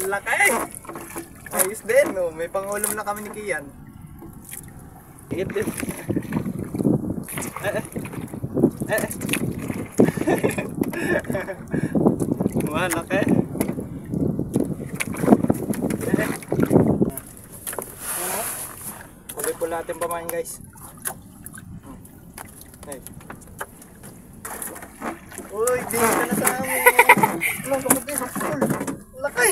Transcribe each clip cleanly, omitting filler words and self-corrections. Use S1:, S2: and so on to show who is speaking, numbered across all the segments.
S1: Laki! Ayos din, no? May pangulam na kami ni Kian. Higit din. Wah, laki. Huli po natin pamain, guys. Uy, di ka na sa amin. Lang, kamutin. Laki!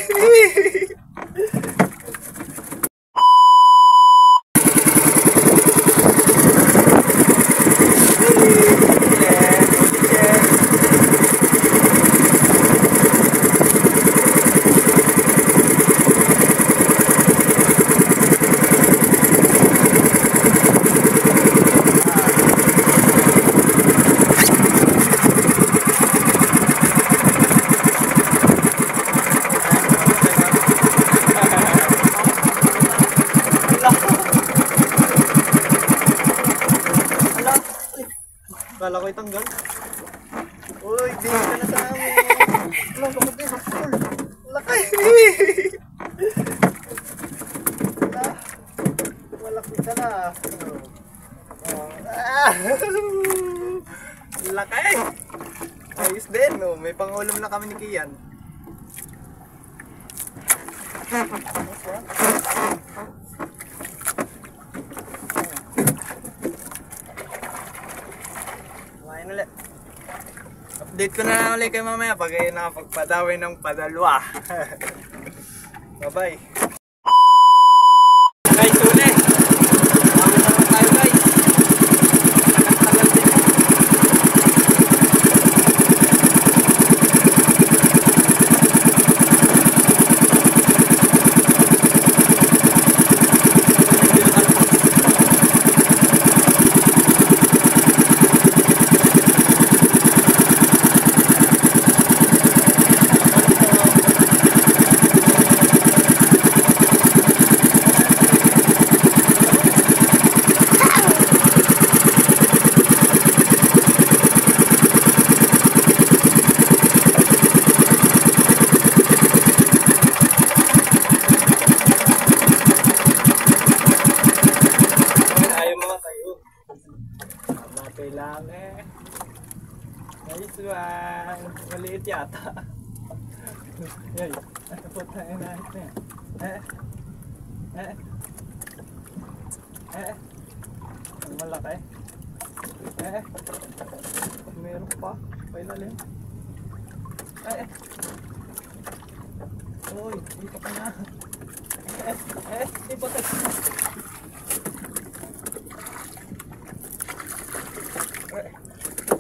S1: Kala ko itanggal. Uy, di ka na sa amin. Lang, kamutin. Laki! Malaki ka na. Laki! Ayos din, no? May pangulam na kami ni Kian. Ulit. Update ko na lang ulit kayo mamaya pag nakapagpadawi ng padalwa. Bye bye. Guys, ulit. Bago naman tayo, guys. Tagal din. Kailangan nice one. Maliit yata. Yay, puta na natin. Ang malaki. Meron pa. Pailalim. Uy, dito ka na. Ipatak.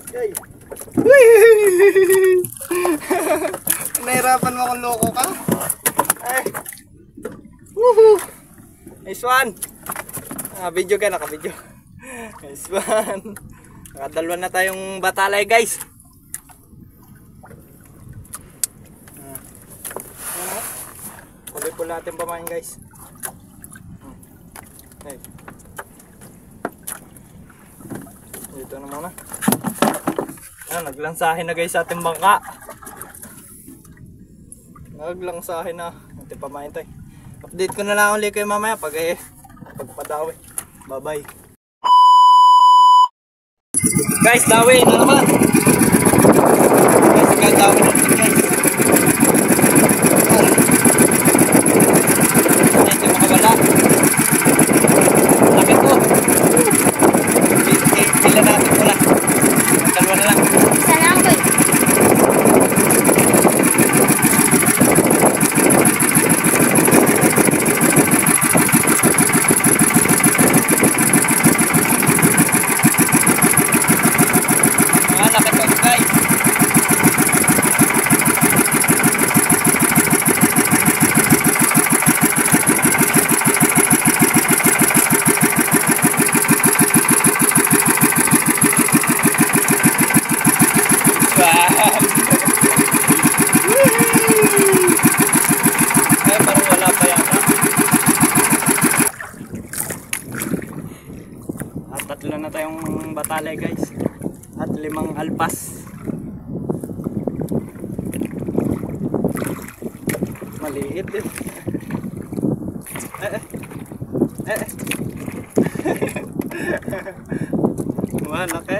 S1: Yay! Nahirapan mo kung loko ka. Ay. Woohoo! Nice one! Video ka, naka-video. Nice one! Nakadalwa na tayong batalay, guys. Huli po natin pamain, guys. Hey. Dito na muna. Naglansahin na guys sa ating bangka. Naglansahin na. Ating pamain tayo. Update ko na lang ulit kayo mamaya pagpadawi. Bye bye. Guys, dawi na naman. Guys, dawi na naman, guys. Ito makawala. Lapit ko. Pila natin pula. Dalawa na lang. Isa lang po. Lapit ko, guys. Tatlo na tayong batalay, guys, at 5 alpas. Maliit din. Malaki.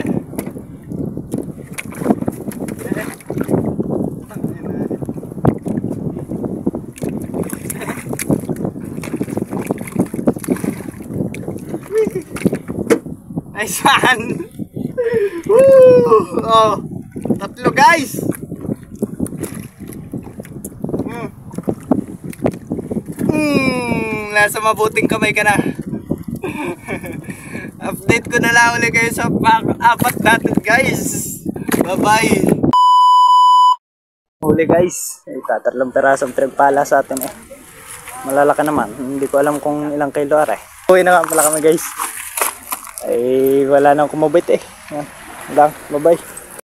S1: Nice one! Woo! Oh, tatlo guys! Nasa mabuting kamay ka na. Update ko na lang ulit kayo sa apat natin guys. Bye bye. Huli guys. Tatlong perasong pinagpala sa atin eh. Malalaki naman. Hindi ko alam kung ilang kilo are. Uwi na nga pala kami guys. Ay wala nang kumabit eh. Yan lang. Bye bye.